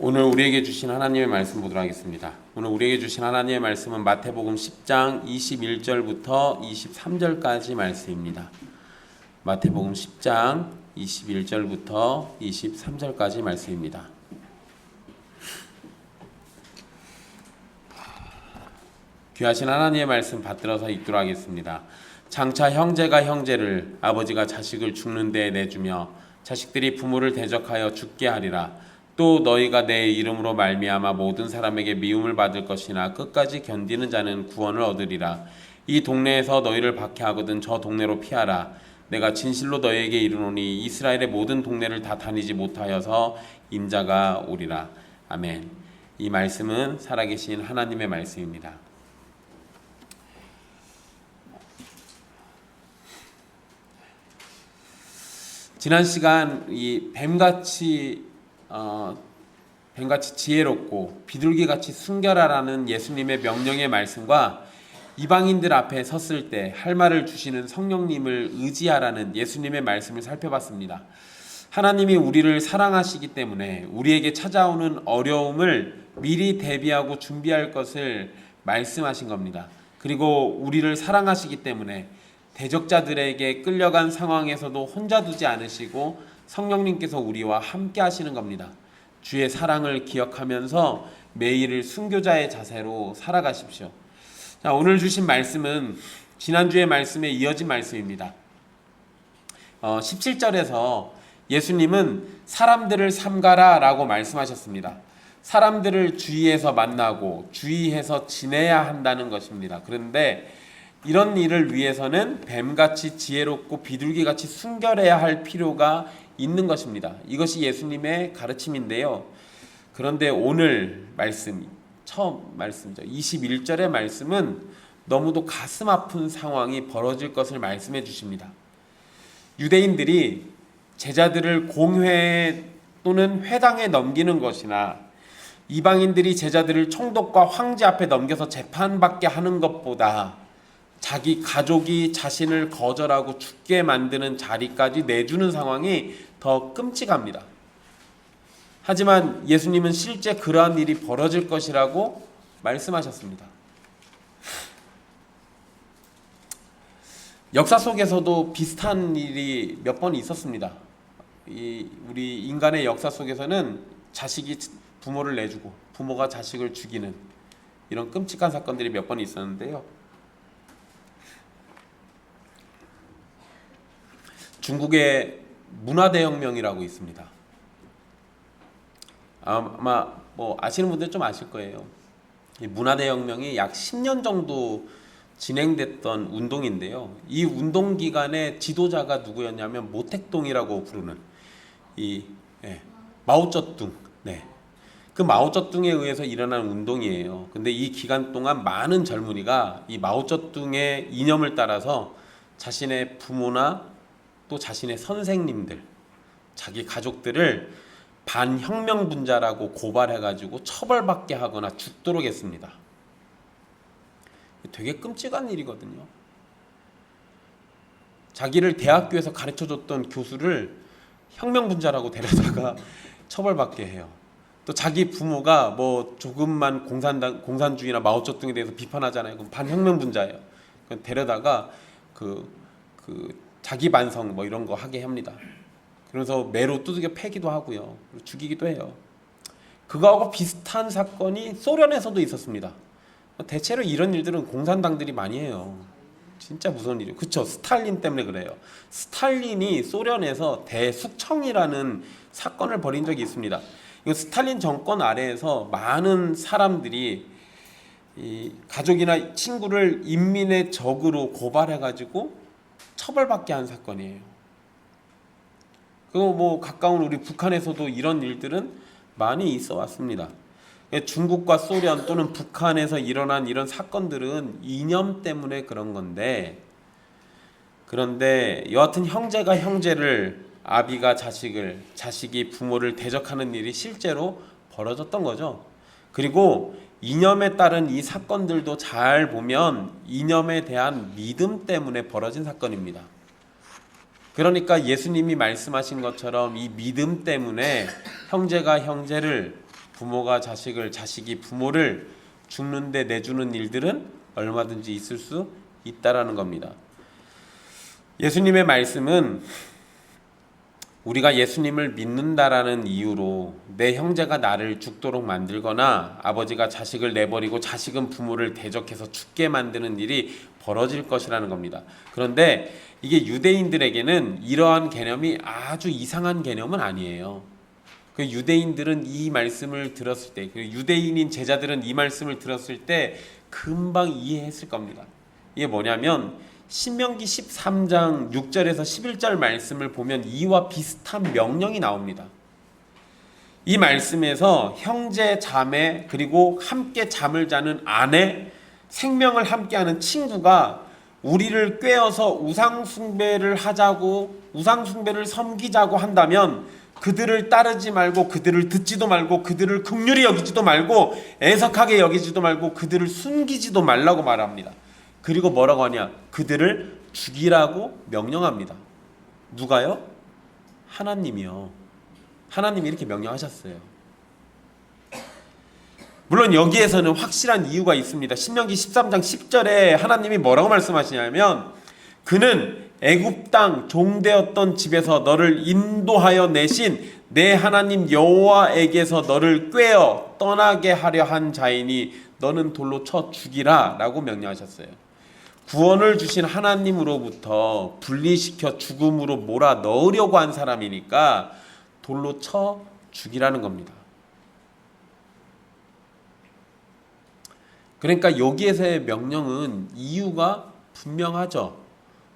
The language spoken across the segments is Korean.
오늘 우리에게 주신 하나님의 말씀 보도록 하겠습니다. 오늘 우리에게 주신 하나님의 말씀은 마태복음 10장 21절부터 23절까지 말씀입니다. 마태복음 10장 21절부터 23절까지 말씀입니다. 귀하신 하나님의 말씀 받들어서 읽도록 하겠습니다. 장차 형제가 형제를, 아버지가 자식을 죽는 데에 내주며 자식들이 부모를 대적하여 죽게 하리라. 또 너희가 내 이름으로 말미암아 모든 사람에게 미움을 받을 것이나 끝까지 견디는 자는 구원을 얻으리라. 이 동네에서 너희를 박해하거든 저 동네로 피하라. 내가 진실로 너희에게 이르노니 이스라엘의 모든 동네를 다 다니지 못하여서 인자가 오리라. 아멘. 이 말씀은 살아계신 하나님의 말씀입니다. 지난 시간 이 뱀같이 지혜롭고 비둘기같이 순결하라는 예수님의 명령의 말씀과 이방인들 앞에 섰을 때 할 말을 주시는 성령님을 의지하라는 예수님의 말씀을 살펴봤습니다. 하나님이 우리를 사랑하시기 때문에 우리에게 찾아오는 어려움을 미리 대비하고 준비할 것을 말씀하신 겁니다. 그리고 우리를 사랑하시기 때문에 대적자들에게 끌려간 상황에서도 혼자 두지 않으시고 성령님께서 우리와 함께 하시는 겁니다. 주의 사랑을 기억하면서 매일을 순교자의 자세로 살아가십시오. 자, 오늘 주신 말씀은 지난주의 말씀에 이어진 말씀입니다. 17절에서 예수님은 사람들을 삼가라 라고 말씀하셨습니다. 사람들을 주위에서 만나고 주위에서 지내야 한다는 것입니다. 그런데 이런 일을 위해서는 뱀같이 지혜롭고 비둘기같이 순결해야 할 필요가 있는 것입니다. 이것이 예수님의 가르침인데요. 그런데 오늘 말씀, 처음 말씀이죠. 21절의 말씀은 너무도 가슴 아픈 상황이 벌어질 것을 말씀해 주십니다. 유대인들이 제자들을 공회 또는 회당에 넘기는 것이나 이방인들이 제자들을 총독과 황제 앞에 넘겨서 재판받게 하는 것보다 자기 가족이 자신을 거절하고 죽게 만드는 자리까지 내주는 상황이 더 끔찍합니다. 하지만 예수님은 실제 그러한 일이 벌어질 것이라고 말씀하셨습니다. 역사 속에서도 비슷한 일이 몇 번 있었습니다. 우리 인간의 역사 속에서는 자식이 부모를 내주고 부모가 자식을 죽이는 이런 끔찍한 사건들이 몇 번 있었는데요. 중국의 문화대혁명이라고 있습니다. 아마 아시는 분들 좀 아실 거예요. 이 문화대혁명이 약 10년 정도 진행됐던 운동인데요. 이 운동 기간의 지도자가 누구였냐면 모택동이라고 부르는 마오쩌둥. 그 마오쩌둥에 의해서 일어난 운동이에요. 근데 이 기간 동안 많은 젊은이가 이 마오쩌둥의 이념을 따라서 자신의 부모나 또 자신의 선생님들, 자기 가족들을 반혁명분자라고 고발해가지고 처벌받게 하거나 죽도록 했습니다. 되게 끔찍한 일이거든요. 자기를 대학교에서 가르쳐줬던 교수를 혁명분자라고 데려다가 처벌받게 해요. 또 자기 부모가 조금만 공산주의나 마오쩌둥에 대해서 비판하잖아요. 그럼 반혁명분자예요. 데려다가 자기 반성 이런 거 하게 합니다. 그래서 매로 두들겨 패기도 하고요. 죽이기도 해요. 그거하고 비슷한 사건이 소련에서도 있었습니다. 대체로 이런 일들은 공산당들이 많이 해요. 진짜 무서운 일이에요. 그쵸? 스탈린 때문에 그래요. 스탈린이 소련에서 대숙청이라는 사건을 벌인 적이 있습니다. 이 스탈린 정권 아래에서 많은 사람들이 이 가족이나 친구를 인민의 적으로 고발해가지고 처벌받게 한 사건이에요. 그리고 가까운 우리 북한에서도 이런 일들은 많이 있어 왔습니다. 중국과 소련 또는 북한에서 일어난 이런 사건들은 이념 때문에 그런 건데, 그런데 여하튼 형제가 형제를, 아비가 자식을, 자식이 부모를 대적하는 일이 실제로 벌어졌던 거죠. 그리고 이념에 따른 이 사건들도 잘 보면 이념에 대한 믿음 때문에 벌어진 사건입니다. 그러니까 예수님이 말씀하신 것처럼 이 믿음 때문에 형제가 형제를, 부모가 자식을, 자식이 부모를 죽는데 내주는 일들은 얼마든지 있을 수 있다라는 겁니다. 예수님의 말씀은 우리가 예수님을 믿는다라는 이유로 내 형제가 나를 죽도록 만들거나 아버지가 자식을 내버리고 자식은 부모를 대적해서 죽게 만드는 일이 벌어질 것이라는 겁니다. 그런데 이게 유대인들에게는 이러한 개념이 아주 이상한 개념은 아니에요. 그 유대인들은 이 말씀을 들었을 때, 그 유대인인 제자들은 이 말씀을 들었을 때 금방 이해했을 겁니다. 이게 뭐냐면 신명기 13장 6절에서 11절 말씀을 보면 이와 비슷한 명령이 나옵니다. 이 말씀에서 형제, 자매, 그리고 함께 잠을 자는 아내, 생명을 함께하는 친구가 우리를 꾀어서 우상숭배를 하자고, 우상숭배를 섬기자고 한다면 그들을 따르지 말고, 그들을 듣지도 말고, 그들을 긍휼히 여기지도 말고, 애석하게 여기지도 말고, 그들을 숨기지도 말라고 말합니다. 그리고 뭐라고 하냐? 그들을 죽이라고 명령합니다. 누가요? 하나님이요. 하나님이 이렇게 명령하셨어요. 물론 여기에서는 확실한 이유가 있습니다. 신명기 13장 10절에 하나님이 뭐라고 말씀하시냐면 그는 애굽 땅 종되었던 집에서 너를 인도하여 내신 내 하나님 여호와에게서 너를 꾀어 떠나게 하려 한 자이니 너는 돌로 쳐 죽이라 라고 명령하셨어요. 구원을 주신 하나님으로부터 분리시켜 죽음으로 몰아 넣으려고 한 사람이니까 돌로 쳐 죽이라는 겁니다. 그러니까 여기에서의 명령은 이유가 분명하죠.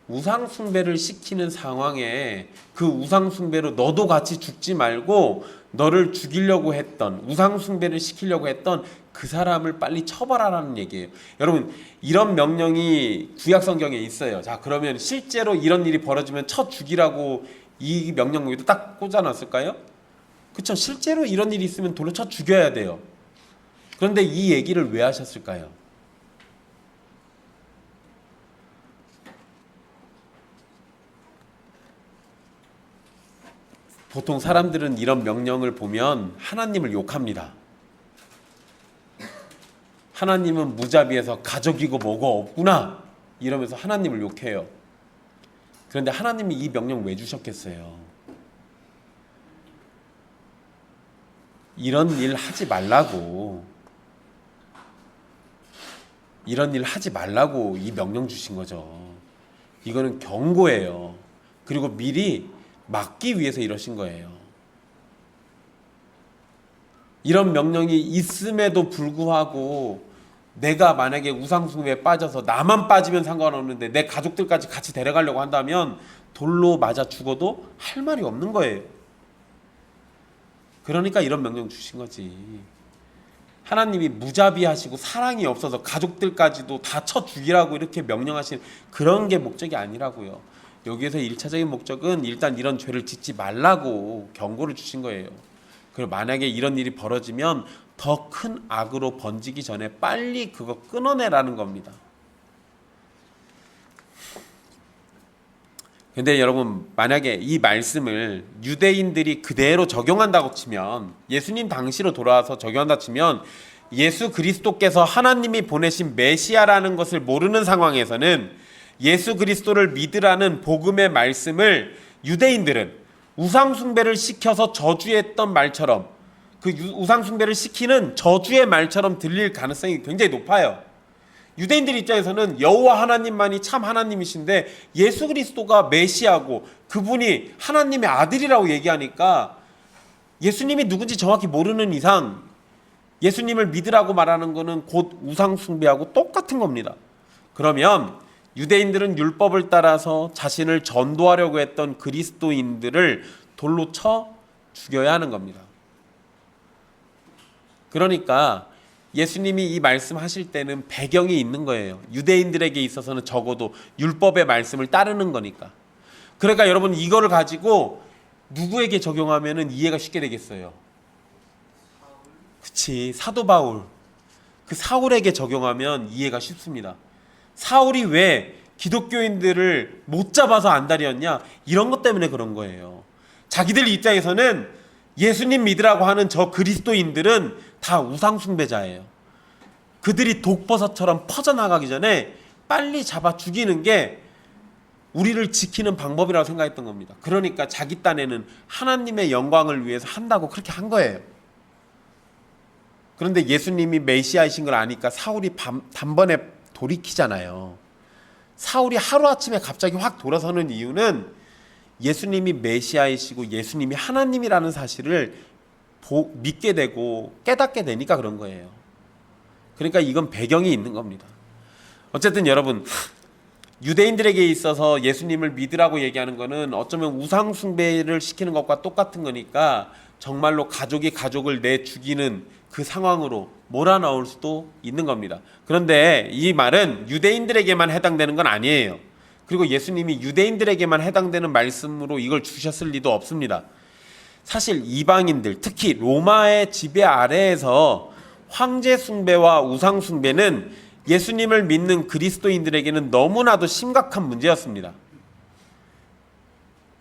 우상숭배를 시키는 상황에 그 우상숭배로 너도 같이 죽지 말고 너를 죽이려고 했던, 우상숭배를 시키려고 했던 그 사람을 빨리 처벌하라는 얘기예요. 여러분, 이런 명령이 구약성경에 있어요. 자, 그러면 실제로 이런 일이 벌어지면 쳐 죽이라고 이 명령문에도 딱 꽂아놨을까요? 그렇죠. 실제로 이런 일이 있으면 돌로 쳐 죽여야 돼요. 그런데 이 얘기를 왜 하셨을까요? 보통 사람들은 이런 명령을 보면 하나님을 욕합니다. 하나님은 무자비해서 가족이고 뭐고 없구나 이러면서 하나님을 욕해요. 그런데 하나님이 이 명령 왜 주셨겠어요? 이런 일 하지 말라고, 이런 일 하지 말라고 이 명령 주신 거죠. 이거는 경고예요. 그리고 미리 막기 위해서 이러신 거예요. 이런 명령이 있음에도 불구하고 내가 만약에 우상숭배에 빠져서 나만 빠지면 상관없는데 내 가족들까지 같이 데려가려고 한다면 돌로 맞아 죽어도 할 말이 없는 거예요. 그러니까 이런 명령 주신 거지. 하나님이 무자비하시고 사랑이 없어서 가족들까지도 다 쳐 죽이라고 이렇게 명령하신 그런 게 목적이 아니라고요. 여기에서 1차적인 목적은 일단 이런 죄를 짓지 말라고 경고를 주신 거예요. 그리고 만약에 이런 일이 벌어지면 더 큰 악으로 번지기 전에 빨리 그거 끊어내라는 겁니다. 근데 여러분, 만약에 이 말씀을 유대인들이 그대로 적용한다고 치면, 예수님 당시로 돌아와서 적용한다 치면 예수 그리스도께서 하나님이 보내신 메시아라는 것을 모르는 상황에서는 예수 그리스도를 믿으라는 복음의 말씀을 유대인들은 우상숭배를 시켜서 저주했던 말처럼, 그 우상숭배를 시키는 저주의 말처럼 들릴 가능성이 굉장히 높아요. 유대인들 입장에서는 여호와 하나님만이 참 하나님이신데 예수 그리스도가 메시아고 그분이 하나님의 아들이라고 얘기하니까 예수님이 누군지 정확히 모르는 이상 예수님을 믿으라고 말하는 것은 곧 우상숭배하고 똑같은 겁니다. 그러면 유대인들은 율법을 따라서 자신을 전도하려고 했던 그리스도인들을 돌로 쳐 죽여야 하는 겁니다. 그러니까 예수님이 이 말씀하실 때는 배경이 있는 거예요. 유대인들에게 있어서는 적어도 율법의 말씀을 따르는 거니까. 그러니까 여러분, 이거를 가지고 누구에게 적용하면 이해가 쉽게 되겠어요? 그치, 사도 바울. 그 사울에게 적용하면 이해가 쉽습니다. 사울이 왜 기독교인들을 못 잡아서 안달이었냐? 이런 것 때문에 그런 거예요. 자기들 입장에서는 예수님 믿으라고 하는 저 그리스도인들은 다 우상숭배자예요. 그들이 독버섯처럼 퍼져나가기 전에 빨리 잡아 죽이는 게 우리를 지키는 방법이라고 생각했던 겁니다. 그러니까 자기 딴에는 하나님의 영광을 위해서 한다고 그렇게 한 거예요. 그런데 예수님이 메시아이신 걸 아니까 사울이 단번에 돌이키잖아요. 사울이 하루아침에 갑자기 확 돌아서는 이유는 예수님이 메시아이시고 예수님이 하나님이라는 사실을 믿게 되고 깨닫게 되니까 그런 거예요. 그러니까 이건 배경이 있는 겁니다. 어쨌든 여러분, 유대인들에게 있어서 예수님을 믿으라고 얘기하는 거는 어쩌면 우상 숭배를 시키는 것과 똑같은 거니까 정말로 가족이 가족을 내 죽이는 그 상황으로 몰아넣을 수도 있는 겁니다. 그런데 이 말은 유대인들에게만 해당되는 건 아니에요. 그리고 예수님이 유대인들에게만 해당되는 말씀으로 이걸 주셨을 리도 없습니다. 사실 이방인들, 특히 로마의 지배 아래에서 황제 숭배와 우상 숭배는 예수님을 믿는 그리스도인들에게는 너무나도 심각한 문제였습니다.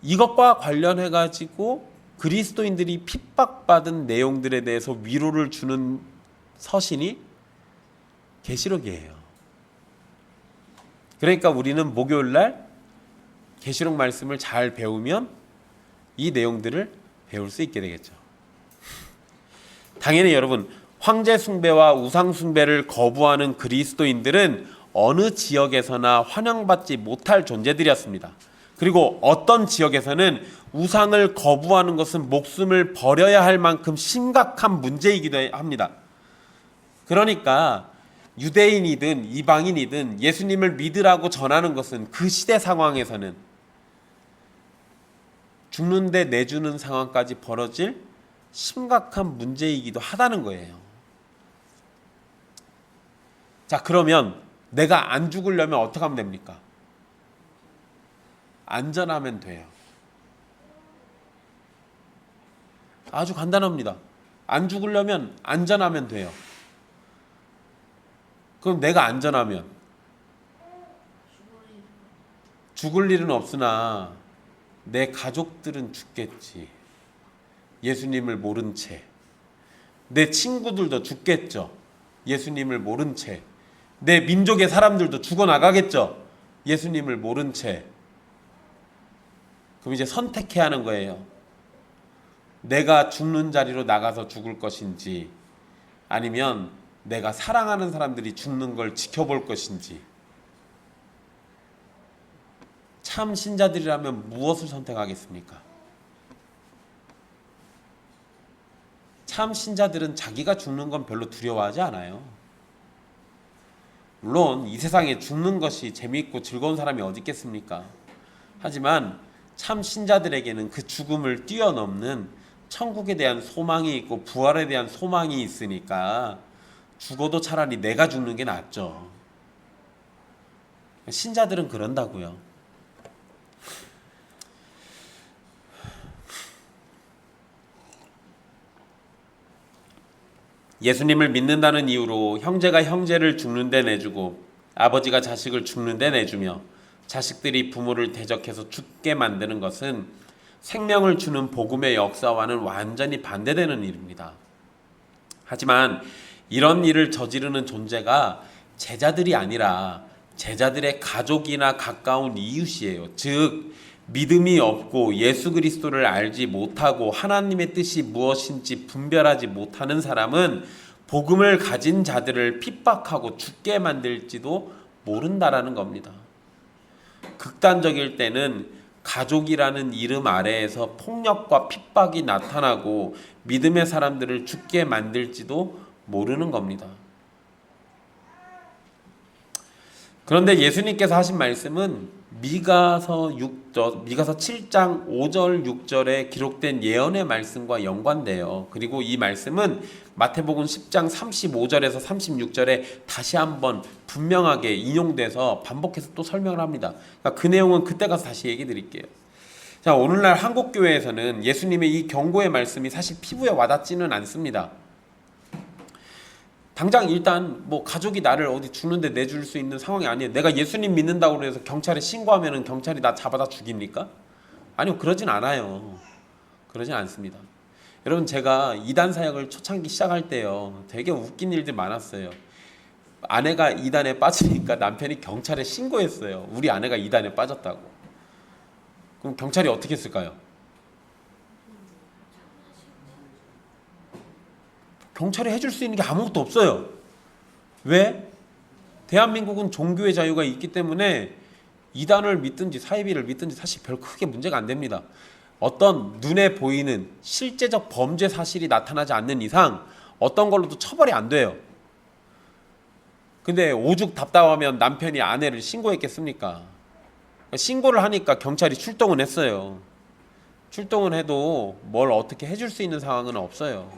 이것과 관련해 가지고 그리스도인들이 핍박받은 내용들에 대해서 위로를 주는 서신이 계시록이에요. 그러니까 우리는 목요일날 계시록 말씀을 잘 배우면 이 내용들을 배울 수 있게 되겠죠. 당연히 여러분, 황제 숭배와 우상 숭배를 거부하는 그리스도인들은 어느 지역에서나 환영받지 못할 존재들이었습니다. 그리고 어떤 지역에서는 우상을 거부하는 것은 목숨을 버려야 할 만큼 심각한 문제이기도 합니다. 그러니까 유대인이든 이방인이든 예수님을 믿으라고 전하는 것은 그 시대 상황에서는 죽는데 내주는 상황까지 벌어질 심각한 문제이기도 하다는 거예요. 자, 그러면 내가 안 죽으려면 어떻게 하면 됩니까? 안전하면 돼요. 아주 간단합니다. 안 죽으려면 안전하면 돼요. 그럼 내가 안전하면 죽을 일은 없으나 내 가족들은 죽겠지. 예수님을 모른 채. 내 친구들도 죽겠죠. 예수님을 모른 채. 내 민족의 사람들도 죽어나가겠죠. 예수님을 모른 채. 그럼 이제 선택해야 하는 거예요. 내가 죽는 자리로 나가서 죽을 것인지, 아니면 내가 사랑하는 사람들이 죽는 걸 지켜볼 것인지. 참 신자들이라면 무엇을 선택하겠습니까? 참 신자들은 자기가 죽는 건 별로 두려워하지 않아요. 물론 이 세상에 죽는 것이 재미있고 즐거운 사람이 어디 있겠습니까? 하지만 참 신자들에게는 그 죽음을 뛰어넘는 천국에 대한 소망이 있고 부활에 대한 소망이 있으니까 죽어도 차라리 내가 죽는 게 낫죠. 신자들은 그런다고요. 예수님을 믿는다는 이유로 형제가 형제를 죽는데 내주고 아버지가 자식을 죽는데 내주며 자식들이 부모를 대적해서 죽게 만드는 것은 생명을 주는 복음의 역사와는 완전히 반대되는 일입니다. 하지만 이런 일을 저지르는 존재가 제자들이 아니라 제자들의 가족이나 가까운 이웃이에요. 즉 믿음이 없고 예수 그리스도를 알지 못하고 하나님의 뜻이 무엇인지 분별하지 못하는 사람은 복음을 가진 자들을 핍박하고 죽게 만들지도 모른다라는 겁니다. 극단적일 때는 가족이라는 이름 아래에서 폭력과 핍박이 나타나고 믿음의 사람들을 죽게 만들지도 모르는 겁니다. 그런데 예수님께서 하신 말씀은 미가서 7장 5절 6절에 기록된 예언의 말씀과 연관돼요. 그리고 이 말씀은 마태복음 10장 35절에서 36절에 다시 한번 분명하게 인용돼서 반복해서 또 설명을 합니다. 그러니까 그 내용은 그때 가서 다시 얘기 드릴게요. 자, 오늘날 한국교회에서는 예수님의 이 경고의 말씀이 사실 피부에 와닿지는 않습니다. 당장 일단 뭐 가족이 나를 어디 죽는데 내줄 수 있는 상황이 아니에요. 내가 예수님 믿는다고 해서 경찰에 신고하면은 경찰이 나 잡아다 죽입니까? 아니요, 그러진 않아요. 그러진 않습니다. 여러분, 제가 이단 사역을 초창기 시작할 때요, 되게 웃긴 일들이 많았어요. 아내가 이단에 빠지니까 남편이 경찰에 신고했어요. 우리 아내가 이단에 빠졌다고. 그럼 경찰이 어떻게 했을까요? 경찰이 해줄 수 있는 게 아무것도 없어요. 왜? 대한민국은 종교의 자유가 있기 때문에 이단을 믿든지 사이비를 믿든지 사실 별 크게 문제가 안 됩니다. 어떤 눈에 보이는 실제적 범죄 사실이 나타나지 않는 이상 어떤 걸로도 처벌이 안 돼요. 근데 오죽 답답하면 남편이 아내를 신고했겠습니까? 신고를 하니까 경찰이 출동은 했어요. 출동은 해도 뭘 어떻게 해줄 수 있는 상황은 없어요.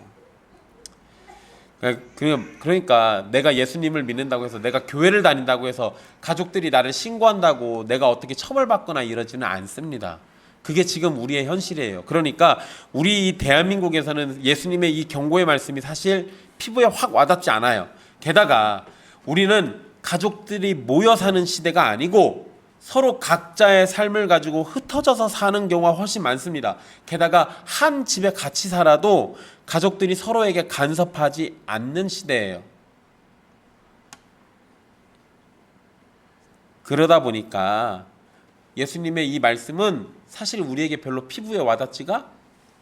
그러니까 내가 예수님을 믿는다고 해서, 내가 교회를 다닌다고 해서 가족들이 나를 신고한다고 내가 어떻게 처벌받거나 이러지는 않습니다. 그게 지금 우리의 현실이에요. 그러니까 우리 대한민국에서는 예수님의 이 경고의 말씀이 사실 피부에 확 와닿지 않아요. 게다가 우리는 가족들이 모여 사는 시대가 아니고 서로 각자의 삶을 가지고 흩어져서 사는 경우가 훨씬 많습니다. 게다가 한 집에 같이 살아도 가족들이 서로에게 간섭하지 않는 시대예요. 그러다 보니까 예수님의 이 말씀은 사실 우리에게 별로 피부에 와닿지가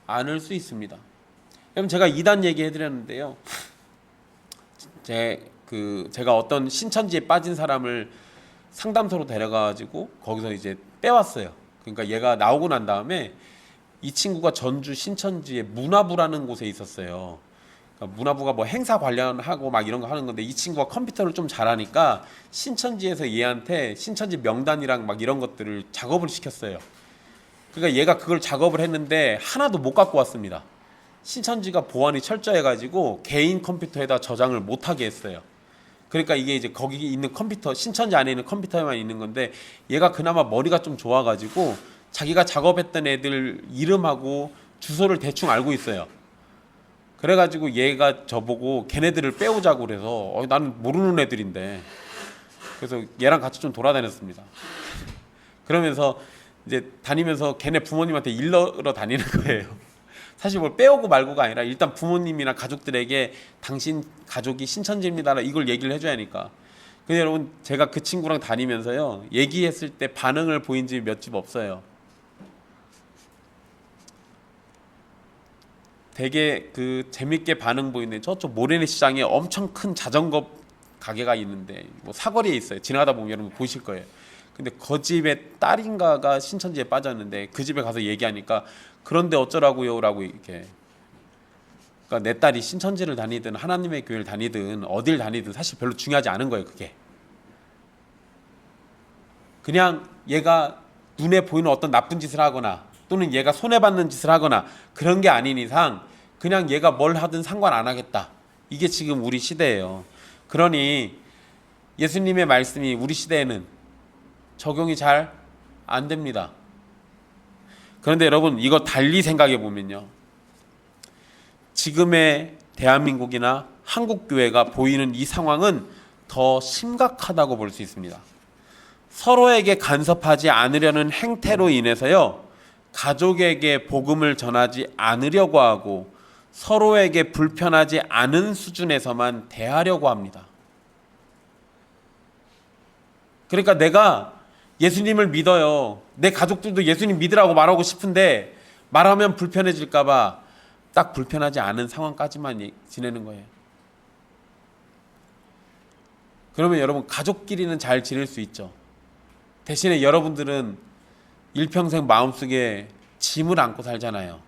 않을 수 있습니다. 여러분, 제가 이단 얘기해드렸는데요. 제가 어떤 신천지에 빠진 사람을 상담소로 데려가가지고 거기서 이제 빼왔어요. 그러니까 얘가 나오고 난 다음에 이 친구가 전주 신천지의 문화부라는 곳에 있었어요. 그러니까 문화부가 뭐 행사 관련하고 막 이런 거 하는 건데, 이 친구가 컴퓨터를 좀 잘하니까 신천지에서 얘한테 신천지 명단이랑 막 이런 것들을 작업을 시켰어요. 그러니까 얘가 그걸 작업을 했는데 하나도 못 갖고 왔습니다. 신천지가 보안이 철저해가지고 개인 컴퓨터에다 저장을 못하게 했어요. 그러니까 이게 이제 거기 있는 컴퓨터, 신천지 안에 있는 컴퓨터에만 있는 건데, 얘가 그나마 머리가 좀 좋아가지고 자기가 작업했던 애들 이름하고 주소를 대충 알고 있어요. 그래가지고 얘가 저보고 걔네들을 빼오자고 그래서 나는 모르는 애들인데, 그래서 얘랑 같이 좀 돌아다녔습니다. 그러면서 이제 다니면서 걔네 부모님한테 일러러 다니는 거예요. 사실 뭘 빼오고 말고가 아니라 일단 부모님이나 가족들에게 당신 가족이 신천지입니다 이걸 얘기를 해줘야 하니까. 근데 여러분, 제가 그 친구랑 다니면서요, 얘기했을 때 반응을 보인 집이 몇 집 없어요. 되게 재밌게 반응 보이는데, 저쪽 모래내 시장에 엄청 큰 자전거 가게가 있는데 뭐 사거리에 있어요. 지나가다 보면 여러분 보실 거예요. 근데 그 집의 딸인가가 신천지에 빠졌는데 그 집에 가서 얘기하니까, 그런데 어쩌라고요? 라고 이렇게. 그러니까 내 딸이 신천지를 다니든 하나님의 교회를 다니든 어딜 다니든 사실 별로 중요하지 않은 거예요, 그게. 그냥 얘가 눈에 보이는 어떤 나쁜 짓을 하거나 또는 얘가 손해받는 짓을 하거나 그런 게 아닌 이상 그냥 얘가 뭘 하든 상관 안 하겠다. 이게 지금 우리 시대예요. 그러니 예수님의 말씀이 우리 시대에는 적용이 잘 안 됩니다. 그런데 여러분, 이거 달리 생각해 보면요, 지금의 대한민국이나 한국교회가 보이는 이 상황은 더 심각하다고 볼 수 있습니다. 서로에게 간섭하지 않으려는 행태로 인해서요, 가족에게 복음을 전하지 않으려고 하고 서로에게 불편하지 않은 수준에서만 대하려고 합니다. 그러니까 내가 예수님을 믿어요. 내 가족들도 예수님 믿으라고 말하고 싶은데 말하면 불편해질까봐 딱 불편하지 않은 상황까지만 지내는 거예요. 그러면 여러분, 가족끼리는 잘 지낼 수 있죠. 대신에 여러분들은 일평생 마음속에 짐을 안고 살잖아요.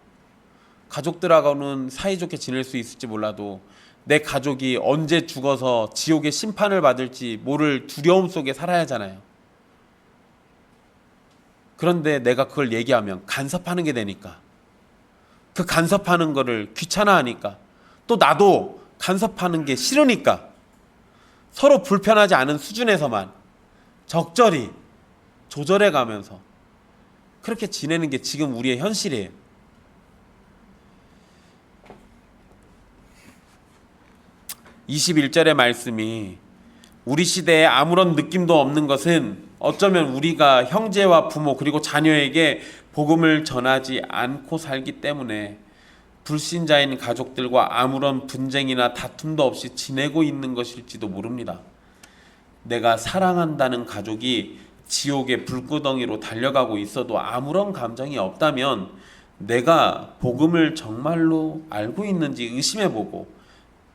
가족들하고는 사이좋게 지낼 수 있을지 몰라도 내 가족이 언제 죽어서 지옥의 심판을 받을지 모를 두려움 속에 살아야 하잖아요. 그런데 내가 그걸 얘기하면 간섭하는 게 되니까, 그 간섭하는 거를 귀찮아하니까, 또 나도 간섭하는 게 싫으니까 서로 불편하지 않은 수준에서만 적절히 조절해 가면서 그렇게 지내는 게 지금 우리의 현실이에요. (21절의) 말씀이 우리 시대에 아무런 느낌도 없는 것은 어쩌면 우리가 형제와 부모 그리고 자녀에게 복음을 전하지 않고 살기 때문에 불신자인 가족들과 아무런 분쟁이나 다툼도 없이 지내고 있는 것일지도 모릅니다. 내가 사랑한다는 가족이 지옥의 불구덩이로 달려가고 있어도 아무런 감정이 없다면 내가 복음을 정말로 알고 있는지 의심해보고,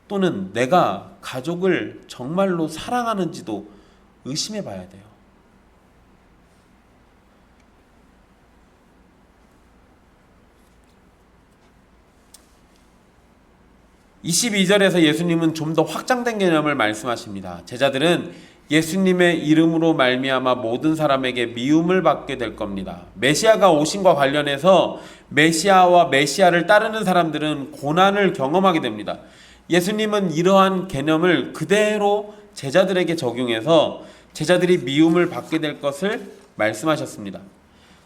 또는 내가 가족을 정말로 사랑하는지도 의심해봐야 돼요. (22절에서) 예수님은 좀 더 확장된 개념을 말씀하십니다. 제자들은 예수님의 이름으로 말미암아 모든 사람에게 미움을 받게 될 겁니다. 메시아가 오심과 관련해서 메시아와 메시아를 따르는 사람들은 고난을 경험하게 됩니다. 예수님은 이러한 개념을 그대로 제자들에게 적용해서 제자들이 미움을 받게 될 것을 말씀하셨습니다.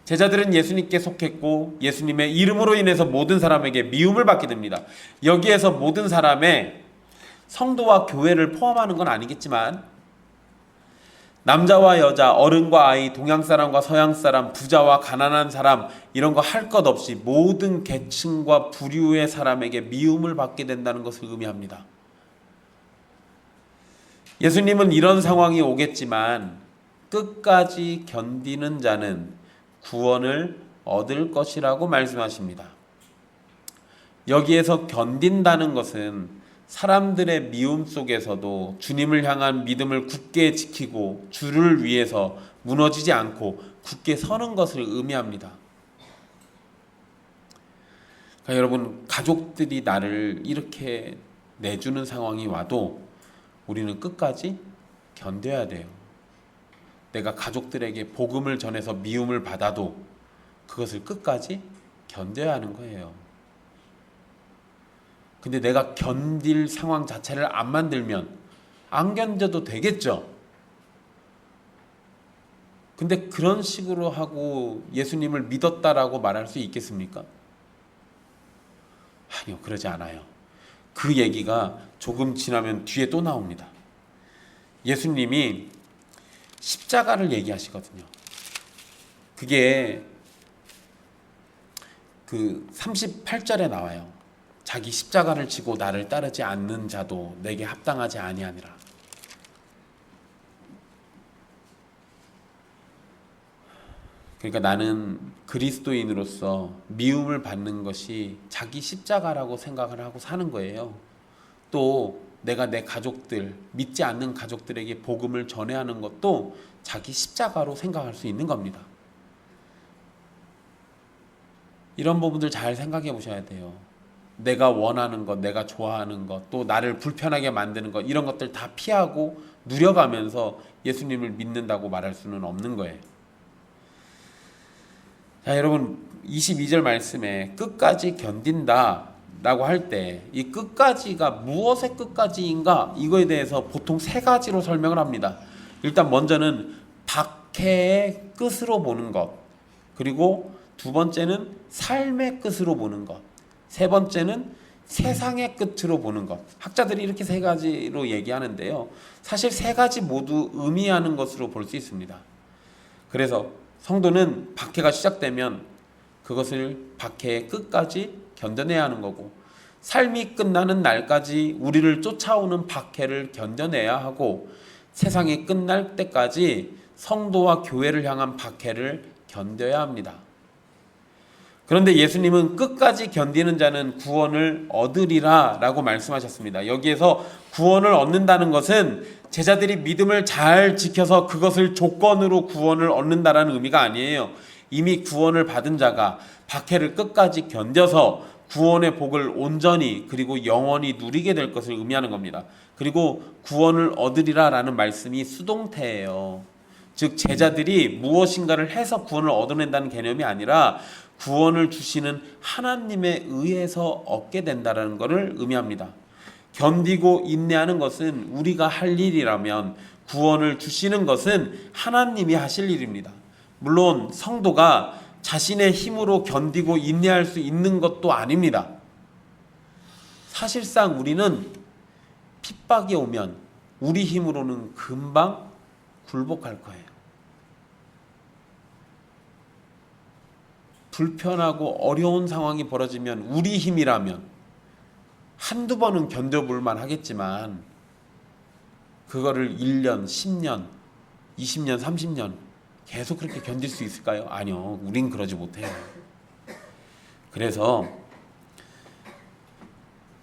제자들은 예수님께 속했고 예수님의 이름으로 인해서 모든 사람에게 미움을 받게 됩니다. 여기에서 모든 사람의 성도와 교회를 포함하는 건 아니겠지만 남자와 여자, 어른과 아이, 동양 사람과 서양 사람, 부자와 가난한 사람, 이런 거 할 것 없이 모든 계층과 부류의 사람에게 미움을 받게 된다는 것을 의미합니다. 예수님은 이런 상황이 오겠지만 끝까지 견디는 자는 구원을 얻을 것이라고 말씀하십니다. 여기에서 견딘다는 것은 사람들의 미움 속에서도 주님을 향한 믿음을 굳게 지키고 주를 위해서 무너지지 않고 굳게 서는 것을 의미합니다. 그러니까 여러분, 가족들이 나를 이렇게 내주는 상황이 와도 우리는 끝까지 견뎌야 돼요. 내가 가족들에게 복음을 전해서 미움을 받아도 그것을 끝까지 견뎌야 하는 거예요. 근데 내가 견딜 상황 자체를 안 만들면 안 견뎌도 되겠죠. 근데 그런 식으로 하고 예수님을 믿었다라고 말할 수 있겠습니까? 아니요, 그러지 않아요. 그 얘기가 조금 지나면 뒤에 또 나옵니다. 예수님이 십자가를 얘기하시거든요. 그게 그 38절에 나와요. 자기 십자가를 지고 나를 따르지 않는 자도 내게 합당하지 아니하니라. 그러니까 나는 그리스도인으로서 미움을 받는 것이 자기 십자가라고 생각을 하고 사는 거예요. 또 내가 내 가족들, 믿지 않는 가족들에게 복음을 전해야 하는 것도 자기 십자가로 생각할 수 있는 겁니다. 이런 부분들 잘 생각해 보셔야 돼요. 내가 원하는 것, 내가 좋아하는 것, 또 나를 불편하게 만드는 것, 이런 것들 다 피하고 누려가면서 예수님을 믿는다고 말할 수는 없는 거예요. 자, 여러분, 22절 말씀에 끝까지 견딘다 라고 할 때 이 끝까지가 무엇의 끝까지인가, 이거에 대해서 보통 세 가지로 설명을 합니다. 일단 먼저는 박해의 끝으로 보는 것, 그리고 두 번째는 삶의 끝으로 보는 것, 세 번째는 세상의 끝으로 보는 것. 학자들이 이렇게 세 가지로 얘기하는데요. 사실 세 가지 모두 의미하는 것으로 볼 수 있습니다. 그래서 성도는 박해가 시작되면 그것을 박해의 끝까지 견뎌내야 하는 거고, 삶이 끝나는 날까지 우리를 쫓아오는 박해를 견뎌내야 하고, 세상이 끝날 때까지 성도와 교회를 향한 박해를 견뎌야 합니다. 그런데 예수님은 끝까지 견디는 자는 구원을 얻으리라 라고 말씀하셨습니다. 여기에서 구원을 얻는다는 것은 제자들이 믿음을 잘 지켜서 그것을 조건으로 구원을 얻는다라는 의미가 아니에요. 이미 구원을 받은 자가 박해를 끝까지 견뎌서 구원의 복을 온전히 그리고 영원히 누리게 될 것을 의미하는 겁니다. 그리고 구원을 얻으리라 라는 말씀이 수동태예요. 즉 제자들이 무엇인가를 해서 구원을 얻어낸다는 개념이 아니라 구원을 주시는 하나님에 의해서 얻게 된다는 것을 의미합니다. 견디고 인내하는 것은 우리가 할 일이라면 구원을 주시는 것은 하나님이 하실 일입니다. 물론 성도가 자신의 힘으로 견디고 인내할 수 있는 것도 아닙니다. 사실상 우리는 핍박이 오면 우리 힘으로는 금방 굴복할 거예요. 불편하고 어려운 상황이 벌어지면 우리 힘이라면 한두 번은 견뎌볼만 하겠지만 그거를 1년, 10년, 20년, 30년 계속 그렇게 견딜 수 있을까요? 아니요. 우린 그러지 못해요. 그래서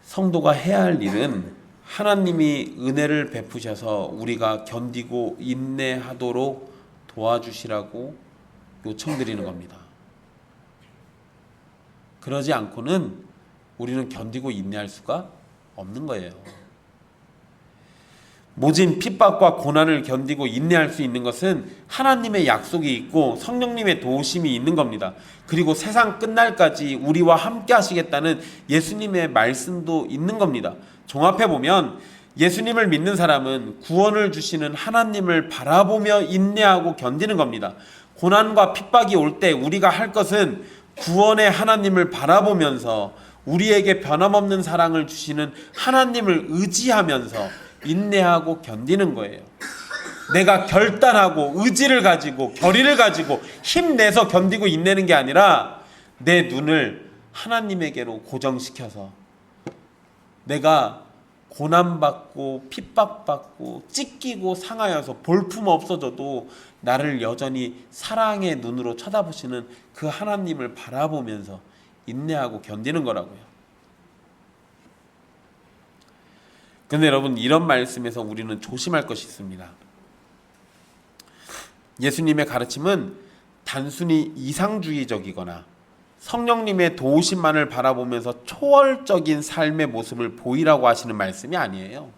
성도가 해야 할 일은 하나님이 은혜를 베푸셔서 우리가 견디고 인내하도록 도와주시라고 요청드리는 겁니다. 그러지 않고는 우리는 견디고 인내할 수가 없는 거예요. 모진 핍박과 고난을 견디고 인내할 수 있는 것은 하나님의 약속이 있고 성령님의 도우심이 있는 겁니다. 그리고 세상 끝날까지 우리와 함께 하시겠다는 예수님의 말씀도 있는 겁니다. 종합해 보면 예수님을 믿는 사람은 구원을 주시는 하나님을 바라보며 인내하고 견디는 겁니다. 고난과 핍박이 올 때 우리가 할 것은 구원의 하나님을 바라보면서 우리에게 변함없는 사랑을 주시는 하나님을 의지하면서 인내하고 견디는 거예요. 내가 결단하고 의지를 가지고 결의를 가지고 힘내서 견디고 인내는 게 아니라 내 눈을 하나님에게로 고정시켜서 내가 고난받고 핍박받고 찢기고 상하여서 볼품 없어져도 나를 여전히 사랑의 눈으로 쳐다보시는 그 하나님을 바라보면서 인내하고 견디는 거라고요. 근데 여러분, 이런 말씀에서 우리는 조심할 것이 있습니다. 예수님의 가르침은 단순히 이상주의적이거나 성령님의 도우심만을 바라보면서 초월적인 삶의 모습을 보이라고 하시는 말씀이 아니에요.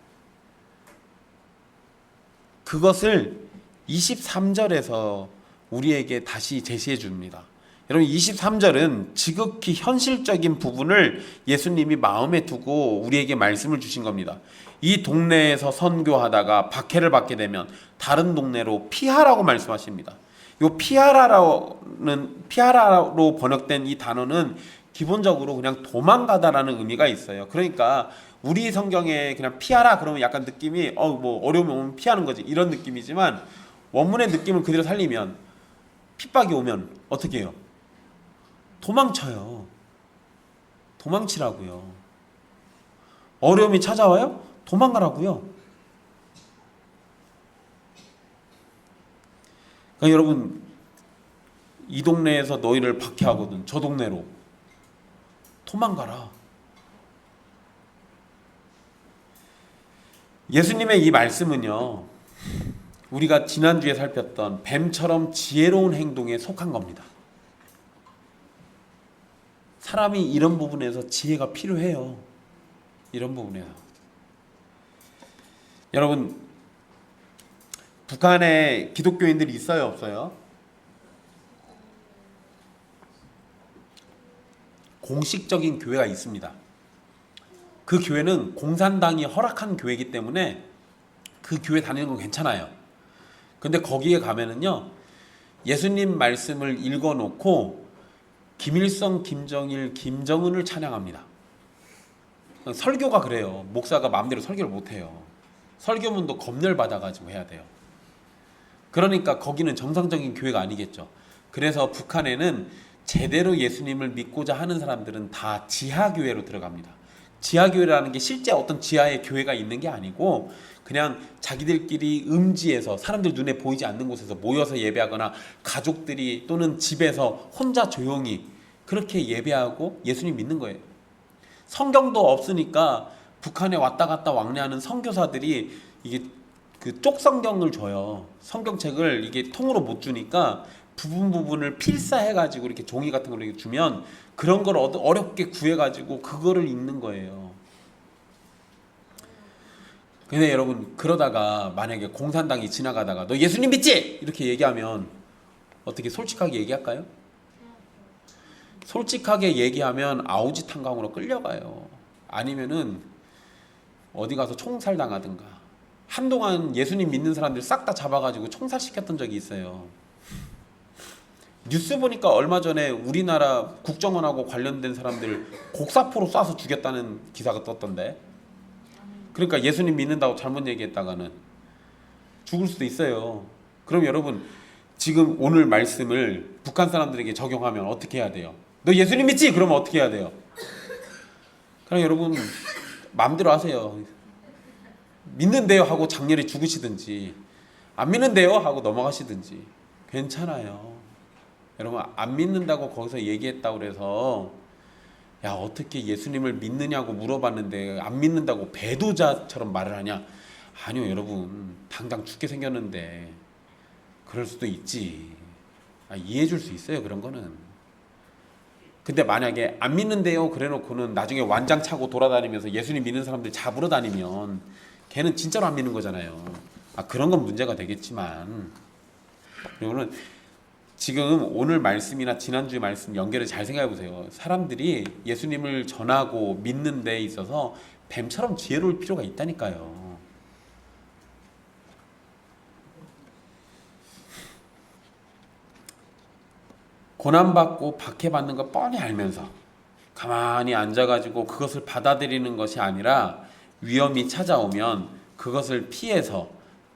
그것을 23절에서 우리에게 다시 제시해 줍니다. 여러분, 23절은 지극히 현실적인 부분을 예수님이 마음에 두고 우리에게 말씀을 주신 겁니다. 이 동네에서 선교하다가 박해를 받게 되면 다른 동네로 피하라고 말씀하십니다. 이 피하라로 번역된 이 단어는 기본적으로 그냥 도망가다라는 의미가 있어요. 그러니까 우리 성경에 그냥 피하라 그러면 약간 느낌이 뭐 어려움이 오면 피하는 거지 이런 느낌이지만, 원문의 느낌을 그대로 살리면 핍박이 오면 어떻게 해요? 도망쳐요. 도망치라고요. 어려움이 찾아와요? 도망가라고요. 그러니까 여러분, 이 동네에서 너희를 박해하거든 저 동네로 도망가라. 예수님의 이 말씀은요, 우리가 지난주에 살폈던 뱀처럼 지혜로운 행동에 속한 겁니다. 사람이 이런 부분에서 지혜가 필요해요. 이런 부분에서. 여러분, 북한에 기독교인들이 있어요, 없어요? 공식적인 교회가 있습니다. 그 교회는 공산당이 허락한 교회이기 때문에 그 교회 다니는 건 괜찮아요. 근데 거기에 가면은요, 예수님 말씀을 읽어놓고 김일성, 김정일, 김정은을 찬양합니다. 설교가 그래요. 목사가 마음대로 설교를 못해요. 설교문도 검열받아가지고 해야 돼요. 그러니까 거기는 정상적인 교회가 아니겠죠. 그래서 북한에는 제대로 예수님을 믿고자 하는 사람들은 다 지하교회로 들어갑니다. 지하교회라는 게 실제 어떤 지하에 교회가 있는 게 아니고 그냥 자기들끼리 음지에서 사람들 눈에 보이지 않는 곳에서 모여서 예배하거나 가족들이 또는 집에서 혼자 조용히 그렇게 예배하고 예수님 믿는 거예요. 성경도 없으니까 북한에 왔다 갔다 왕래하는 선교사들이 이게 그 쪽 성경을 줘요. 성경책을 이게 통으로 못 주니까 부분을 필사해가지고 이렇게 종이 같은 걸 이렇게 주면 그런 걸 어렵게 구해가지고 그거를 읽는 거예요. 근데 여러분, 그러다가 만약에 공산당이 지나가다가 너 예수님 믿지? 이렇게 얘기하면 어떻게 솔직하게 얘기할까요? 솔직하게 얘기하면 아우지탄강으로 끌려가요. 아니면은 어디 가서 총살 당하든가. 한동안 예수님 믿는 사람들 싹 다 잡아가지고 총살시켰던 적이 있어요. 뉴스 보니까 얼마 전에 우리나라 국정원하고 관련된 사람들 곡사포로 쏴서 죽였다는 기사가 떴던데. 그러니까 예수님 믿는다고 잘못 얘기했다가는 죽을 수도 있어요. 그럼 여러분, 지금 오늘 말씀을 북한 사람들에게 적용하면 어떻게 해야 돼요? 너 예수님 믿지? 그러면 어떻게 해야 돼요? 그럼 여러분 마음대로 하세요. 믿는데요 하고 장렬히 죽으시든지, 안 믿는데요 하고 넘어가시든지 괜찮아요. 여러분 안 믿는다고 거기서 얘기했다고 그래서 야 어떻게 예수님을 믿느냐고 물어봤는데 안 믿는다고 배도자처럼 말을 하냐? 아니요 여러분, 당장 죽게 생겼는데 그럴 수도 있지. 이해해 줄 수 있어요 그런 거는. 근데 만약에 안 믿는데요 그래 놓고는 나중에 완장 차고 돌아다니면서 예수님 믿는 사람들 잡으러 다니면 걔는 진짜로 안 믿는 거잖아요. 그런 건 문제가 되겠지만, 그리고는 지금 오늘 말씀이나 지난주의 말씀 연결을 잘 생각해 보세요. 사람들이 예수님을 전하고 믿는 데 있어서 뱀처럼 지혜로울 필요가 있다니까요. 고난받고 박해받는 거 뻔히 알면서 가만히 앉아가지고 그것을 받아들이는 것이 아니라 위험이 찾아오면 그것을 피해서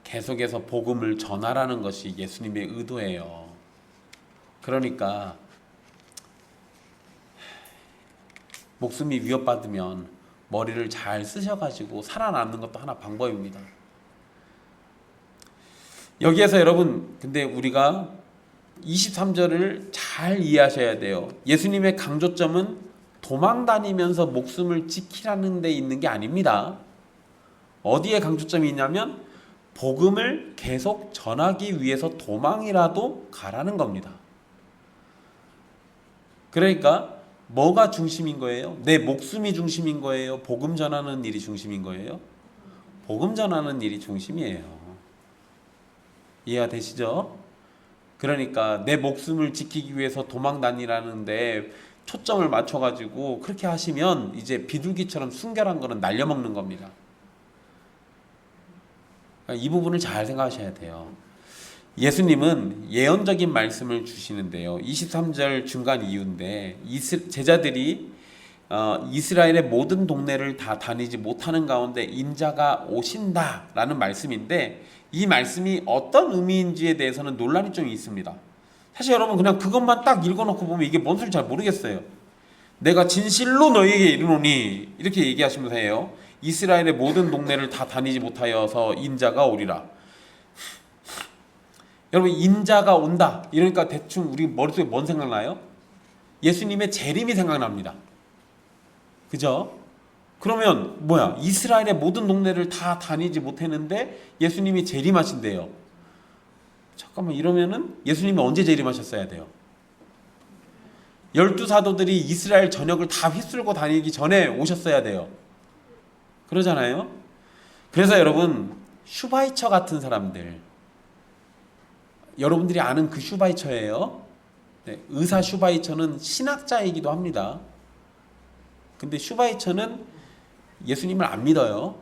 계속해서 복음을 전하라는 것이 예수님의 의도예요. 그러니까 목숨이 위협받으면 머리를 잘 쓰셔가지고 살아남는 것도 하나 방법입니다. 여기에서 여러분, 근데 우리가 23절을 잘 이해하셔야 돼요. 예수님의 강조점은 도망 다니면서 목숨을 지키라는 데 있는 게 아닙니다. 어디에 강조점이 있냐면 복음을 계속 전하기 위해서 도망이라도 가라는 겁니다. 그러니까 뭐가 중심인 거예요? 내 목숨이 중심인 거예요? 복음 전하는 일이 중심인 거예요? 복음 전하는 일이 중심이에요. 이해가 되시죠? 그러니까 내 목숨을 지키기 위해서 도망 다니라는데 초점을 맞춰가지고 그렇게 하시면 이제 비둘기처럼 순결한 거는 날려먹는 겁니다. 이 부분을 잘 생각하셔야 돼요. 예수님은 예언적인 말씀을 주시는데요. 23절 중간 이유인데 제자들이 이스라엘의 모든 동네를 다 다니지 못하는 가운데 인자가 오신다라는 말씀인데, 이 말씀이 어떤 의미인지에 대해서는 논란이 좀 있습니다. 사실 여러분 그냥 그것만 딱 읽어놓고 보면 이게 뭔 소리인지 잘 모르겠어요. 내가 진실로 너희에게 이르노니 이렇게 얘기하시면서 해요. 이스라엘의 모든 동네를 다 다니지 못하여서 인자가 오리라. 여러분 인자가 온다 이러니까 대충 우리 머릿속에 뭔 생각나요? 예수님의 재림이 생각납니다. 그죠? 그러면 뭐야? 이스라엘의 모든 동네를 다 다니지 못했는데 예수님이 재림하신대요. 잠깐만, 이러면은 예수님이 언제 재림하셨어야 돼요? 12사도들이 이스라엘 전역을 다 휩쓸고 다니기 전에 오셨어야 돼요. 그러잖아요. 그래서 여러분 슈바이처 같은 사람들, 여러분들이 아는 그 슈바이처예요. 네, 의사 슈바이처는 신학자이기도 합니다. 근데 슈바이처는 예수님을 안 믿어요.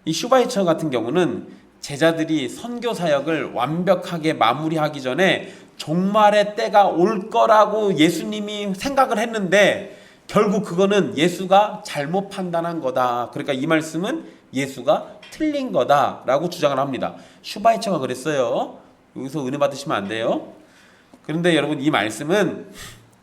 이 슈바이처 같은 경우는 제자들이 선교 사역을 완벽하게 마무리하기 전에 종말의 때가 올 거라고 예수님이 생각을 했는데 결국 그거는 예수가 잘못 판단한 거다. 그러니까 이 말씀은 예수가 틀린 거다라고 주장을 합니다. 슈바이처가 그랬어요. 여기서 은혜 받으시면 안 돼요. 그런데 여러분 이 말씀은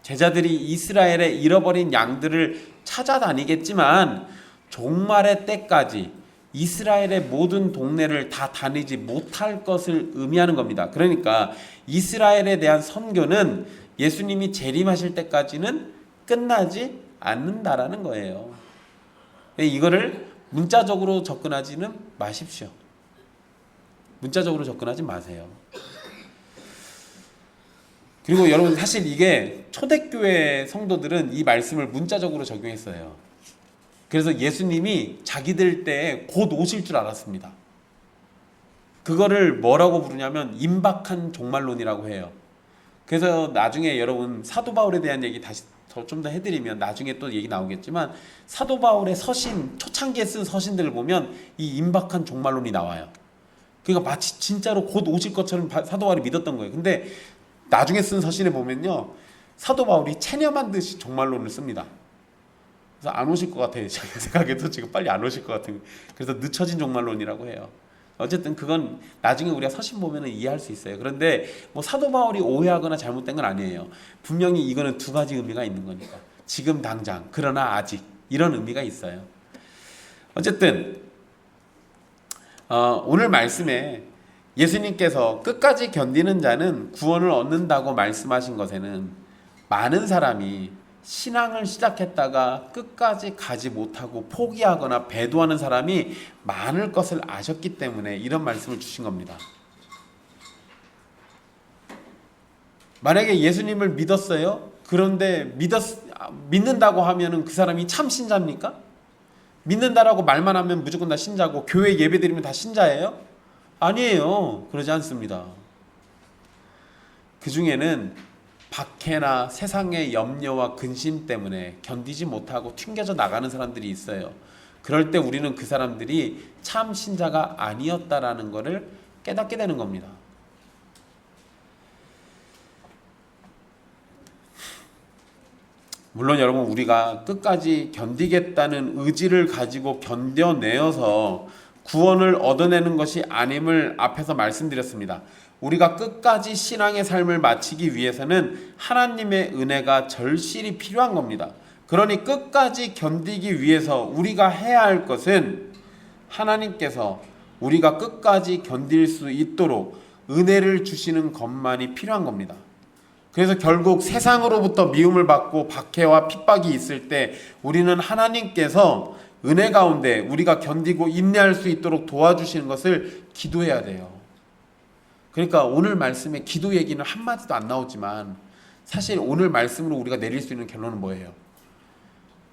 제자들이 이스라엘의 잃어버린 양들을 찾아다니겠지만 종말의 때까지 이스라엘의 모든 동네를 다 다니지 못할 것을 의미하는 겁니다. 그러니까 이스라엘에 대한 선교는 예수님이 재림하실 때까지는 끝나지 않는다라는 거예요. 이거를 문자적으로 접근하지는 마십시오. 문자적으로 접근하지 마세요. 그리고 여러분 사실 이게 초대교회 성도들은 이 말씀을 문자적으로 적용했어요. 그래서 예수님이 자기들 때에 곧 오실 줄 알았습니다. 그거를 뭐라고 부르냐면 임박한 종말론이라고 해요. 그래서 나중에 여러분 사도 바울에 대한 얘기 다시 좀 더 해드리면 나중에 또 얘기 나오겠지만 사도 바울의 서신, 초창기에 쓴 서신들을 보면 이 임박한 종말론이 나와요. 그러니까 마치 진짜로 곧 오실 것처럼 사도 바울이 믿었던 거예요. 근데 나중에 쓴 서신에 보면요, 사도 바울이 체념한 듯이 종말론을 씁니다. 그래서 안 오실 것 같아요. 제 생각에도 지금 빨리 안 오실 것 같은. 그래서 늦춰진 종말론이라고 해요. 어쨌든 그건 나중에 우리가 서신 보면은 이해할 수 있어요. 그런데 뭐 사도 바울이 오해하거나 잘못된 건 아니에요. 분명히 이거는 두 가지 의미가 있는 거니까. 지금 당장, 그러나 아직, 이런 의미가 있어요. 어쨌든 오늘 말씀에 예수님께서 끝까지 견디는 자는 구원을 얻는다고 말씀하신 것에는 많은 사람이 신앙을 시작했다가 끝까지 가지 못하고 포기하거나 배도하는 사람이 많을 것을 아셨기 때문에 이런 말씀을 주신 겁니다. 만약에 예수님을 믿었어요? 그런데 믿는다고 하면은 그 사람이 참 신자입니까? 믿는다라고 말만 하면 무조건 다 신자고 교회 예배드리면 다 신자예요? 아니에요. 그러지 않습니다. 그 중에는 박해나 세상의 염려와 근심 때문에 견디지 못하고 튕겨져 나가는 사람들이 있어요. 그럴 때 우리는 그 사람들이 참 신자가 아니었다라는 것을 깨닫게 되는 겁니다. 물론 여러분, 우리가 끝까지 견디겠다는 의지를 가지고 견뎌내어서 구원을 얻어내는 것이 아님을 앞에서 말씀드렸습니다. 우리가 끝까지 신앙의 삶을 마치기 위해서는 하나님의 은혜가 절실히 필요한 겁니다. 그러니 끝까지 견디기 위해서 우리가 해야 할 것은 하나님께서 우리가 끝까지 견딜 수 있도록 은혜를 주시는 것만이 필요한 겁니다. 그래서 결국 세상으로부터 미움을 받고 박해와 핍박이 있을 때 우리는 하나님께서 은혜 가운데 우리가 견디고 인내할 수 있도록 도와주시는 것을 기도해야 돼요. 그러니까 오늘 말씀에 기도 얘기는 한마디도 안 나오지만 사실 오늘 말씀으로 우리가 내릴 수 있는 결론은 뭐예요?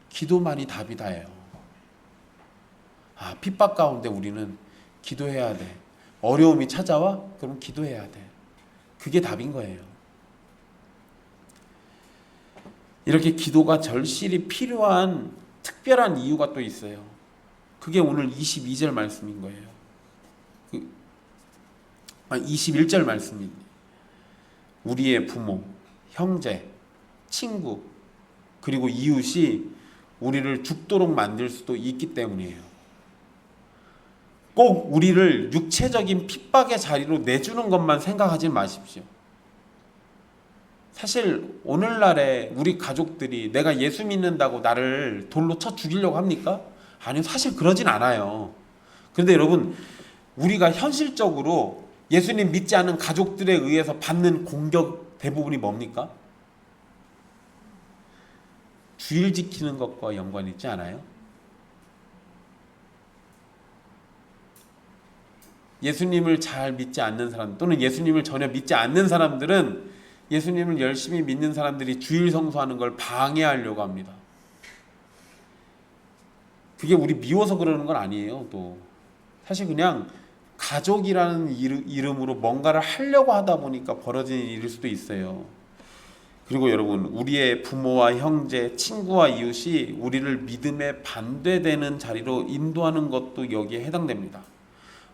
기도만이 답이다예요. 핍박 가운데 우리는 기도해야 돼. 어려움이 찾아와? 그럼 기도해야 돼. 그게 답인 거예요. 이렇게 기도가 절실히 필요한 특별한 이유가 또 있어요. 그게 오늘 22절 말씀인 거예요. 21절 말씀입니다. 우리의 부모, 형제, 친구, 그리고 이웃이 우리를 죽도록 만들 수도 있기 때문이에요. 꼭 우리를 육체적인 핍박의 자리로 내주는 것만 생각하지 마십시오. 사실 오늘날에 우리 가족들이 내가 예수 믿는다고 나를 돌로 쳐 죽이려고 합니까? 아니요, 사실 그러진 않아요. 그런데 여러분, 우리가 현실적으로 예수님 믿지 않는 가족들에 의해서 받는 공격 대부분이 뭡니까? 주일 지키는 것과 연관이 있지 않아요? 예수님을 잘 믿지 않는 사람 또는 예수님을 전혀 믿지 않는 사람들은 예수님을 열심히 믿는 사람들이 주일 성수하는 걸 방해하려고 합니다. 그게 우리 미워서 그러는 건 아니에요. 또 사실 그냥 가족이라는 이름으로 뭔가를 하려고 하다 보니까 벌어지는 일일 수도 있어요. 그리고 여러분, 우리의 부모와 형제, 친구와 이웃이 우리를 믿음에 반대되는 자리로 인도하는 것도 여기에 해당됩니다.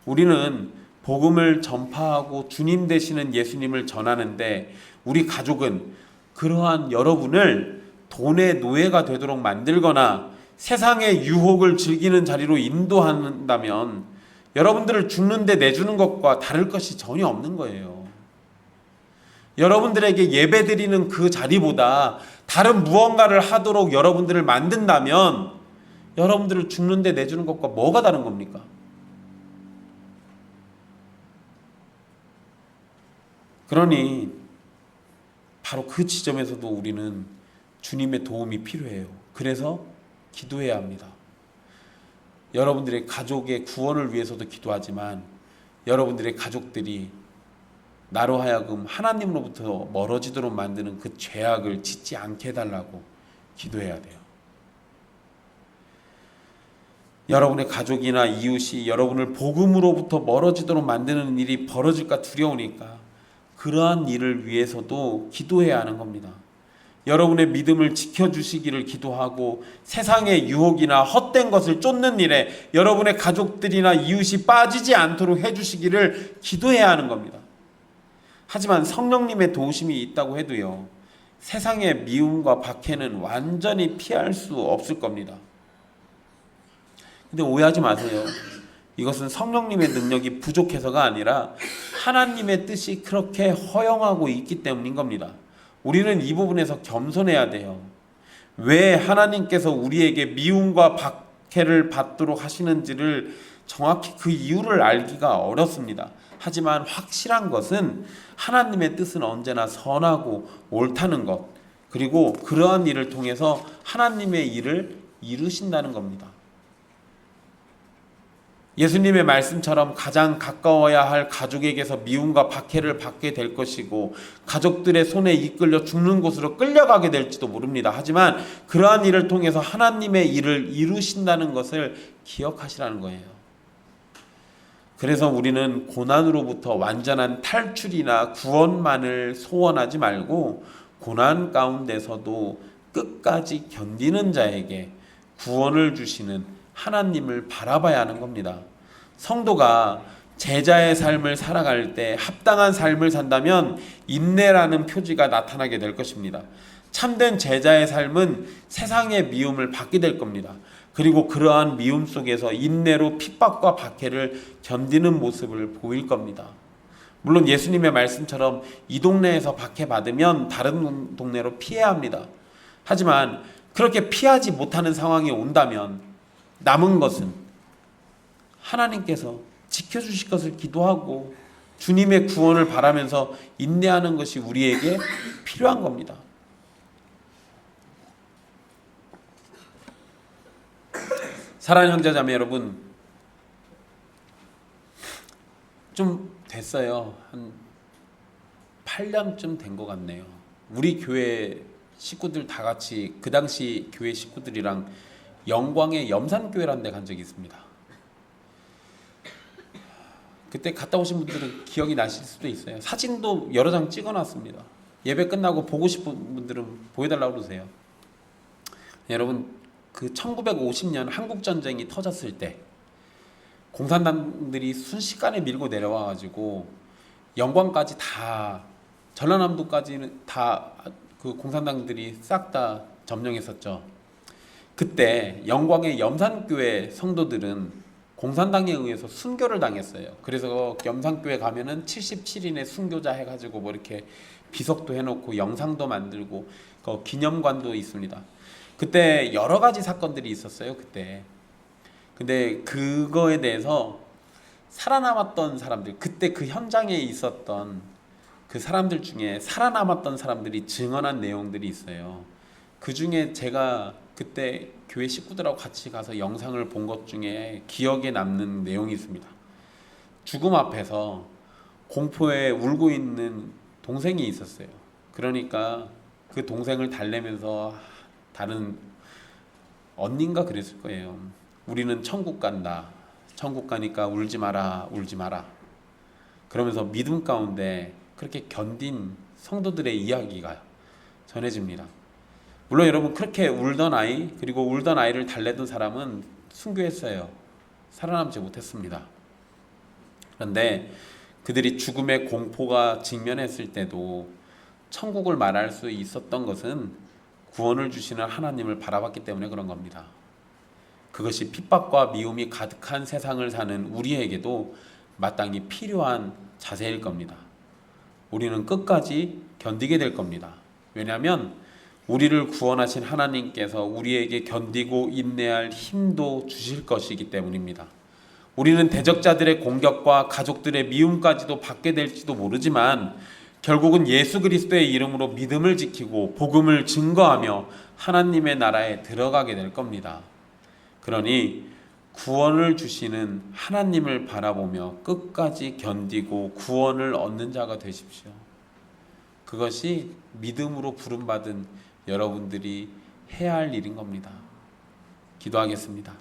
우리는 복음을 전파하고 주님 되시는 예수님을 전하는데 우리 가족은 그러한 여러분을 돈의 노예가 되도록 만들거나 세상의 유혹을 즐기는 자리로 인도한다면 여러분들을 죽는데 내주는 것과 다를 것이 전혀 없는 거예요. 여러분들에게 예배드리는 그 자리보다 다른 무언가를 하도록 여러분들을 만든다면 여러분들을 죽는데 내주는 것과 뭐가 다른 겁니까? 그러니 바로 그 지점에서도 우리는 주님의 도움이 필요해요. 그래서 기도해야 합니다. 여러분들의 가족의 구원을 위해서도 기도하지만 여러분들의 가족들이 나로 하여금 하나님으로부터 멀어지도록 만드는 그 죄악을 짓지 않게 해달라고 기도해야 돼요. 여러분의 가족이나 이웃이 여러분을 복음으로부터 멀어지도록 만드는 일이 벌어질까 두려우니까 그러한 일을 위해서도 기도해야 하는 겁니다. 여러분의 믿음을 지켜주시기를 기도하고 세상의 유혹이나 헛된 것을 쫓는 일에 여러분의 가족들이나 이웃이 빠지지 않도록 해주시기를 기도해야 하는 겁니다. 하지만 성령님의 도우심이 있다고 해도요, 세상의 미움과 박해는 완전히 피할 수 없을 겁니다. 근데 오해하지 마세요. 이것은 성령님의 능력이 부족해서가 아니라 하나님의 뜻이 그렇게 허용하고 있기 때문인 겁니다. 우리는 이 부분에서 겸손해야 돼요. 왜 하나님께서 우리에게 미움과 박해를 받도록 하시는지를 정확히 그 이유를 알기가 어렵습니다. 하지만 확실한 것은 하나님의 뜻은 언제나 선하고 옳다는 것, 그리고 그러한 일을 통해서 하나님의 일을 이루신다는 겁니다. 예수님의 말씀처럼 가장 가까워야 할 가족에게서 미움과 박해를 받게 될 것이고 가족들의 손에 이끌려 죽는 곳으로 끌려가게 될지도 모릅니다. 하지만 그러한 일을 통해서 하나님의 일을 이루신다는 것을 기억하시라는 거예요. 그래서 우리는 고난으로부터 완전한 탈출이나 구원만을 소원하지 말고 고난 가운데서도 끝까지 견디는 자에게 구원을 주시는 하나님을 바라봐야 하는 겁니다. 성도가 제자의 삶을 살아갈 때 합당한 삶을 산다면 인내라는 표지가 나타나게 될 것입니다. 참된 제자의 삶은 세상의 미움을 받게 될 겁니다. 그리고 그러한 미움 속에서 인내로 핍박과 박해를 견디는 모습을 보일 겁니다. 물론 예수님의 말씀처럼 이 동네에서 박해받으면 다른 동네로 피해야 합니다. 하지만 그렇게 피하지 못하는 상황이 온다면 남은 것은 하나님께서 지켜주실 것을 기도하고 주님의 구원을 바라면서 인내하는 것이 우리에게 필요한 겁니다. 사랑하는 형제자매 여러분, 좀 됐어요. 한 8년쯤 된 것 같네요. 우리 교회 식구들 다 같이 그 당시 교회 식구들이랑 영광의 염산교회라는 데 간 적이 있습니다. 그때 갔다 오신 분들은 기억이 나실 수도 있어요. 사진도 여러 장 찍어놨습니다. 예배 끝나고 보고 싶은 분들은 보여달라고 그러세요. 여러분, 그 1950년 한국전쟁이 터졌을 때 공산당들이 순식간에 밀고 내려와가지고 영광까지 다, 전라남도까지는 다 그 공산당들이 싹 다 점령했었죠. 그때 영광의 염산교회 성도들은 공산당에 의해서 순교를 당했어요. 그래서 염산교회 가면은 77인의 순교자 해가지고 뭐 이렇게 비석도 해놓고 영상도 만들고 그 기념관도 있습니다. 그때 여러 가지 사건들이 있었어요. 그때. 근데 그거에 대해서 살아남았던 사람들, 그때 그 현장에 있었던 그 사람들 중에 살아남았던 사람들이 증언한 내용들이 있어요. 그 중에 제가 그때 교회 식구들하고 같이 가서 영상을 본 것 중에 기억에 남는 내용이 있습니다. 죽음 앞에서 공포에 울고 있는 동생이 있었어요. 그러니까 그 동생을 달래면서 다른 언니인가 그랬을 거예요. 우리는 천국 간다. 천국 가니까 울지 마라, 울지 마라. 그러면서 믿음 가운데 그렇게 견딘 성도들의 이야기가 전해집니다. 물론 여러분, 그렇게 울던 아이, 그리고 울던 아이를 달래던 사람은 순교했어요. 살아남지 못했습니다. 그런데 그들이 죽음의 공포가 직면했을 때도 천국을 말할 수 있었던 것은 구원을 주시는 하나님을 바라봤기 때문에 그런 겁니다. 그것이 핍박과 미움이 가득한 세상을 사는 우리에게도 마땅히 필요한 자세일 겁니다. 우리는 끝까지 견디게 될 겁니다. 왜냐하면 우리를 구원하신 하나님께서 우리에게 견디고 인내할 힘도 주실 것이기 때문입니다. 우리는 대적자들의 공격과 가족들의 미움까지도 받게 될지도 모르지만 결국은 예수 그리스도의 이름으로 믿음을 지키고 복음을 증거하며 하나님의 나라에 들어가게 될 겁니다. 그러니 구원을 주시는 하나님을 바라보며 끝까지 견디고 구원을 얻는 자가 되십시오. 그것이 믿음으로 부름받은 여러분들이 해야 할 일인 겁니다. 기도하겠습니다.